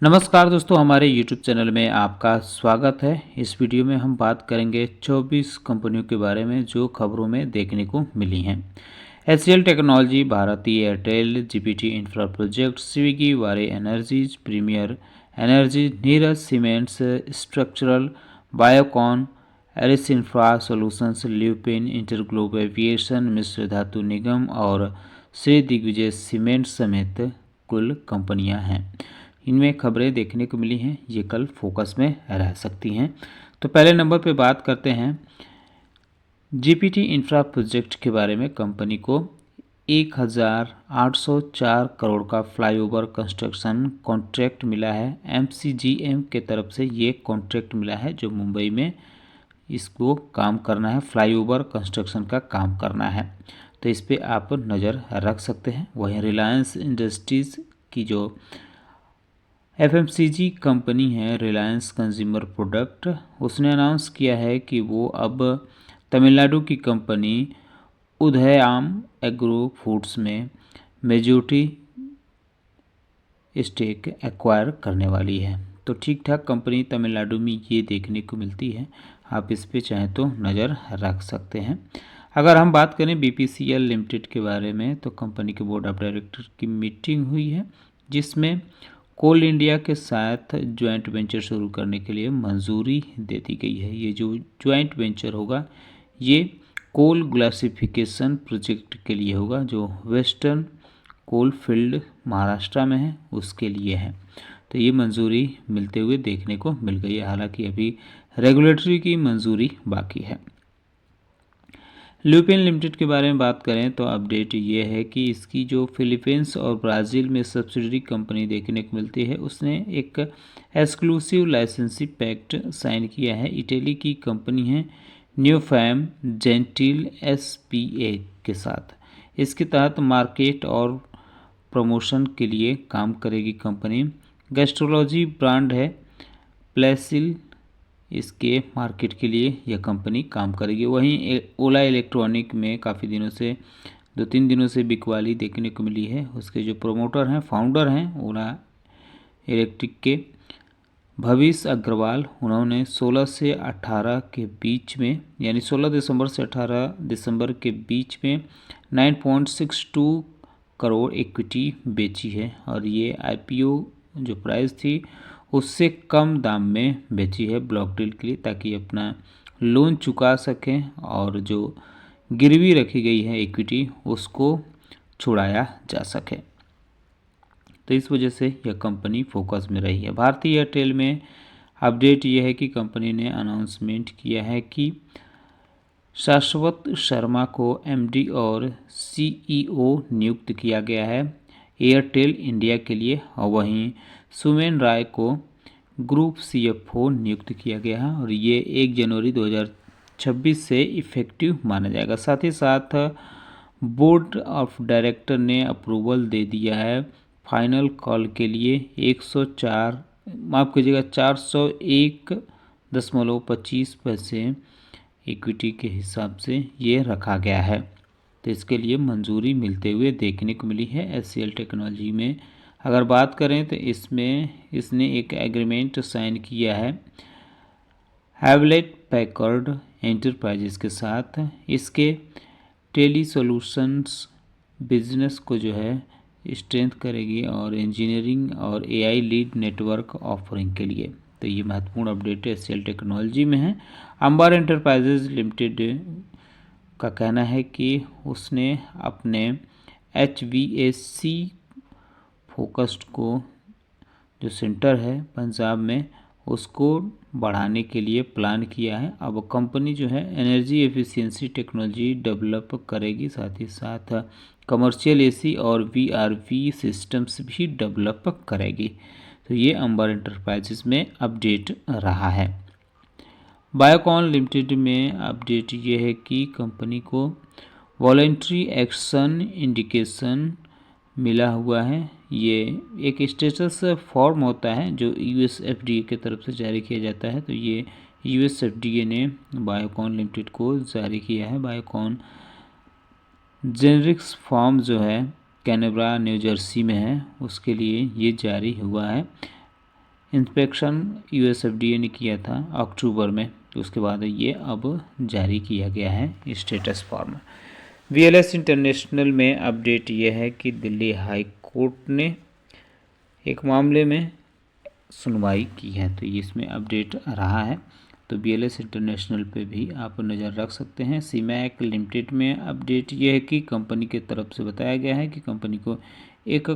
नमस्कार दोस्तों, हमारे YouTube चैनल में आपका स्वागत है। इस वीडियो में हम बात करेंगे 24 कंपनियों के बारे में जो खबरों में देखने को मिली हैं। HCL technology, Bharti Airtel, GPT infra project, Swiggy, Waaree energies, premier energy, Neeraj cements, structural, Biocon, Eris infra solutions, Lupin, InterGlobe aviation, Mishra Dhatu Nigam और श्री दिग्विजय सीमेंट समेत कुल कंपनियां हैं। इनमें खबरें देखने को मिली हैं, ये कल फोकस में रह सकती हैं। तो पहले नंबर पे बात करते हैं जीपीटी इंफ्रा प्रोजेक्ट के बारे में। कंपनी को 1804 करोड़ का फ्लाईओवर कंस्ट्रक्शन कॉन्ट्रैक्ट मिला है। एमसीजीएम के तरफ से ये कॉन्ट्रैक्ट मिला है जो मुंबई में इसको काम करना है, फ्लाईओवर कंस्ट्रक्शन का काम करना है। तो इस पर आप नज़र रख सकते हैं। वहीं रिलायंस इंडस्ट्रीज़ की जो एफएमसीजी कंपनी है, रिलायंस कंज्यूमर प्रोडक्ट, उसने अनाउंस किया है कि वो अब तमिलनाडु की कंपनी उदयआम एग्रो फूड्स में मेजॉरिटी स्टेक एक्वायर करने वाली है। तो ठीक ठाक कंपनी तमिलनाडु में ये देखने को मिलती है। आप इस पे चाहें तो नज़र रख सकते हैं। अगर हम बात करें बीपीसीएल लिमिटेड के बारे में, तो कंपनी के बोर्ड ऑफ डायरेक्टर की मीटिंग हुई है जिसमें कोल इंडिया के साथ ज्वाइंट वेंचर शुरू करने के लिए मंजूरी दे दी गई है। ये जो ज्वाइंट वेंचर होगा ये कोल ग्लासिफिकेशन प्रोजेक्ट के लिए होगा, जो वेस्टर्न कोल फील्ड महाराष्ट्र में है उसके लिए है। तो ये मंजूरी मिलते हुए देखने को मिल गई है, हालांकि अभी रेगुलेटरी की मंजूरी बाकी है। ल्यूपिन लिमिटेड के बारे में बात करें तो अपडेट ये है कि इसकी जो फिलीपींस और ब्राज़ील में सब्सिडरी कंपनी देखने को मिलती है, उसने एक एक्सक्लूसिव लाइसेंसी पैक्ट साइन किया है। इटली की कंपनी है न्यूफैम जेंटिल एसपीए के साथ। इसके तहत मार्केट और प्रमोशन के लिए काम करेगी कंपनी। गैस्ट्रोलॉजी ब्रांड है प्लेसिल, इसके मार्केट के लिए यह कंपनी काम करेगी। वहीं ओला इलेक्ट्रॉनिक में काफ़ी दिनों से 2-3 दिनों से बिकवाली देखने को मिली है। उसके जो प्रमोटर हैं, फाउंडर हैं ओला इलेक्ट्रिक के भविष्य अग्रवाल, उन्होंने 16 से 18 के बीच में, यानी 16 दिसंबर से 18 दिसंबर के बीच में 9.62 करोड़ इक्विटी बेची है और ये आईपीओ जो प्राइस थी उससे कम दाम में बेची है ब्लॉक डील के लिए, ताकि अपना लोन चुका सकें और जो गिरवी रखी गई है इक्विटी उसको छुड़ाया जा सके। तो इस वजह से यह कंपनी फोकस में रही है। भारती एयरटेल में अपडेट यह है कि कंपनी ने अनाउंसमेंट किया है कि शाश्वत शर्मा को एमडी और सीईओ नियुक्त किया गया है एयरटेल इंडिया के लिए, और वहीं सुमेन राय को ग्रुप सीएफओ नियुक्त किया गया है और ये 1 जनवरी 2026 से इफ़ेक्टिव माना जाएगा। साथ ही साथ बोर्ड ऑफ डायरेक्टर ने अप्रूवल दे दिया है फाइनल कॉल के लिए 401.25 पैसे इक्विटी के हिसाब से ये रखा गया है। तो इसके लिए मंजूरी मिलते हुए देखने को मिली है एचसीएल टेक्नोलॉजी में। अगर बात करें तो इसमें इसने एक एग्रीमेंट साइन किया है हैवलेट पैकर्ड एंटरप्राइजेस के साथ। इसके टेली सॉल्यूशंस बिजनेस को जो है स्ट्रेंथ करेगी और इंजीनियरिंग और एआई लीड नेटवर्क ऑफरिंग के लिए। तो ये महत्वपूर्ण अपडेट एचसीएल टेक्नोलॉजी में है। अंबार एंटरप्राइजेज लिमिटेड का कहना है कि उसने अपने HVAC फोकस्ड को जो सेंटर है पंजाब में उसको बढ़ाने के लिए प्लान किया है। अब कंपनी जो है एनर्जी एफिशिएंसी टेक्नोलॉजी डेवलप करेगी, साथ ही साथ कमर्शियल एसी और VRV सिस्टम्स भी डेवलप करेगी। तो ये अंबर एंटरप्राइजेस में अपडेट रहा है। बायोकॉन लिमिटेड में अपडेट ये है कि कंपनी को वॉलेंट्री एक्शन इंडिकेशन मिला हुआ है। ये एक स्टेटस फॉर्म होता है जो US FDA की तरफ से जारी किया जाता है। तो ये US FDA ने बायोकॉन लिमिटेड को जारी किया है। बायोकॉन जेनरिक्स फॉर्म जो है कैनबरा न्यू जर्सी में है, उसके लिए ये जारी हुआ है। इंस्पेक्शन USFDA ने किया था अक्टूबर में, तो उसके बाद ये अब जारी किया गया है स्टेटस फॉर्म। VLS इंटरनेशनल में अपडेट ये है कि दिल्ली हाई कोर्ट ने एक मामले में सुनवाई की है, तो ये इसमें अपडेट रहा है। तो VLS इंटरनेशनल पे भी आप नज़र रख सकते हैं। सीमैक लिमिटेड में अपडेट ये है कि कंपनी के तरफ से बताया गया है कि कंपनी को एक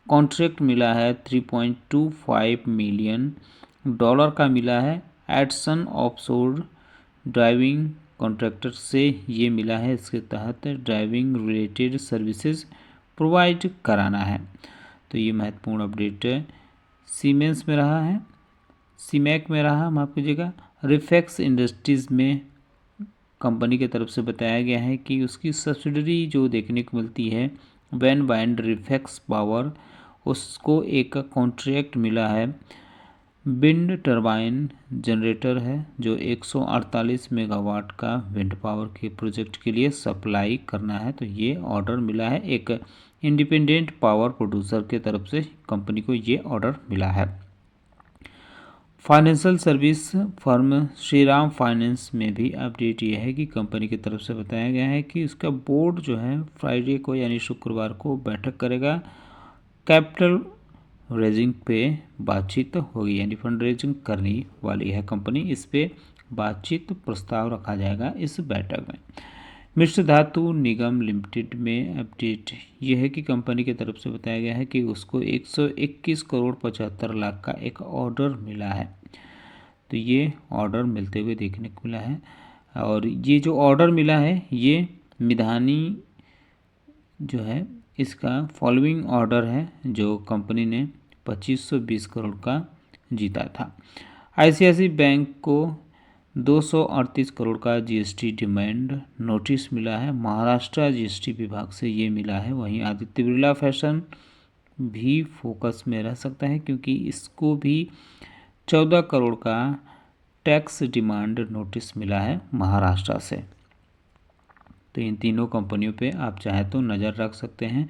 कॉन्ट्रैक्ट मिला है, $3.25 मिलियन का मिला है एडसन ऑफशोर ड्राइविंग कॉन्ट्रैक्टर से ये मिला है। इसके तहत ड्राइविंग रिलेटेड सर्विसेज प्रोवाइड कराना है। तो ये महत्वपूर्ण अपडेट सीमेंस में रहा है, सीमैक में रहा, माफ कीजिएगा। रिफेक्स इंडस्ट्रीज़ में कंपनी की तरफ से बताया गया है कि उसकी सब्सिडरी जो देखने को मिलती है वैन बाइंड रिफेक्स पावर, उसको एक कॉन्ट्रैक्ट मिला है। विंड टरबाइन जनरेटर है जो 148 मेगावाट का विंड पावर के प्रोजेक्ट के लिए सप्लाई करना है। तो ये ऑर्डर मिला है एक इंडिपेंडेंट पावर प्रोड्यूसर के तरफ से, कंपनी को ये ऑर्डर मिला है। Financial service firm Shriram finance में भी अपडेट ये है कि कंपनी की तरफ से बताया गया है कि उसका बोर्ड जो है फ्राइडे को यानी शुक्रवार को बैठक करेगा। कैपिटल रेजिंग पे बातचीत होगी, यानी फंड रेजिंग करने वाली है कंपनी, इस पे बातचीत प्रस्ताव रखा जाएगा इस बैठक में। मिश्र धातु निगम लिमिटेड में अपडेट यह है कि कंपनी की तरफ से बताया गया है कि उसको 121 करोड़ 75 लाख का एक ऑर्डर मिला है। तो ये ऑर्डर मिलते हुए देखने को मिला है, और ये जो ऑर्डर मिला है ये मिधानी जो है इसका फॉलोइंग ऑर्डर है जो कंपनी ने 2520 करोड़ का जीता था। ICICI बैंक को 238 करोड़ का GST डिमांड नोटिस मिला है, महाराष्ट्र GST विभाग से ये मिला है। वहीं आदित्य बिरला फैशन भी फोकस में रह सकता है क्योंकि इसको भी 14 करोड़ का टैक्स डिमांड नोटिस मिला है महाराष्ट्र से। तो इन तीनों कंपनियों पे आप चाहे तो नज़र रख सकते हैं।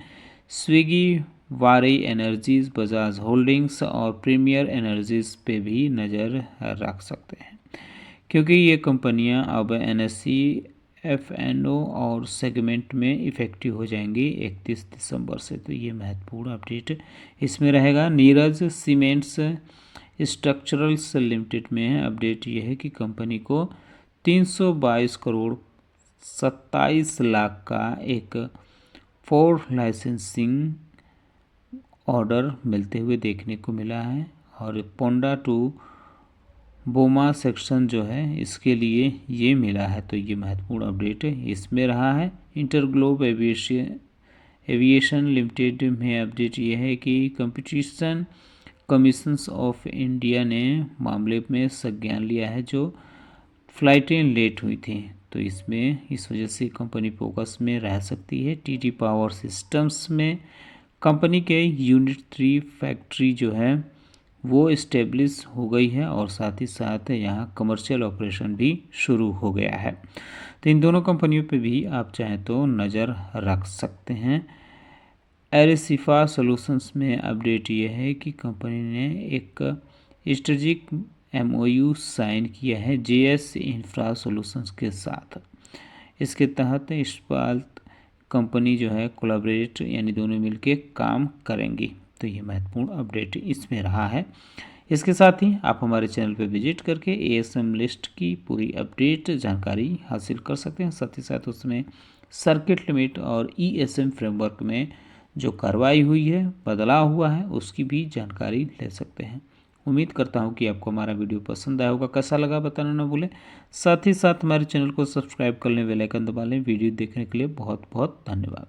स्विगी, वारी एनर्जीज, बजाज होल्डिंग्स और प्रीमियर एनर्जीज पे भी नज़र रख सकते हैं क्योंकि ये कंपनियां अब NSE FNO और सेगमेंट में इफ़ेक्टिव हो जाएंगी 31 दिसंबर से। तो ये महत्वपूर्ण अपडेट इसमें रहेगा। नीरज सीमेंट्स स्ट्रक्चरल्स लिमिटेड में अपडेट ये है कि कंपनी को 322 करोड़ 27 लाख का एक 4 लाइसेंसिंग ऑर्डर मिलते हुए देखने को मिला है, और पोंडा टू बोमा सेक्शन जो है इसके लिए ये मिला है। तो ये महत्वपूर्ण अपडेट इसमें रहा है। इंटरग्लोब एविएशन लिमिटेड में अपडेट ये है कि कंपटीशन कमीशंस ऑफ इंडिया ने मामले में संज्ञान लिया है जो फ्लाइटें लेट हुई थी। तो इसमें इस वजह से कंपनी फोकस में रह सकती है। TD पावर सिस्टम्स में कंपनी के यूनिट 3 फैक्ट्री जो है वो इस्टेब्लिश हो गई है और साथ ही साथ यहाँ कमर्शियल ऑपरेशन भी शुरू हो गया है। तो इन दोनों कंपनियों पे भी आप चाहें तो नज़र रख सकते हैं। एरिसिफा सॉल्यूशंस में अपडेट ये है कि कंपनी ने एक स्ट्रेटेजिक MOU साइन किया है JS इंफ्रा सॉल्यूशंस के साथ। इसके तहत इस्पात कंपनी जो है कोलैबोरेट यानी दोनों मिलके काम करेंगी। तो ये महत्वपूर्ण अपडेट इसमें रहा है। इसके साथ ही आप हमारे चैनल पर विजिट करके ASM लिस्ट की पूरी अपडेट जानकारी हासिल कर सकते हैं। साथ ही साथ उसमें सर्किट लिमिट और ESM फ्रेमवर्क में जो कार्रवाई हुई है, बदलाव हुआ है, उसकी भी जानकारी ले सकते हैं। उम्मीद करता हूँ कि आपको हमारा वीडियो पसंद आया होगा। कैसा लगा बताना ना भूलें। साथ ही साथ हमारे चैनल को सब्सक्राइब कर लें, बेल आइकन दबा लें। वीडियो देखने के लिए बहुत बहुत धन्यवाद।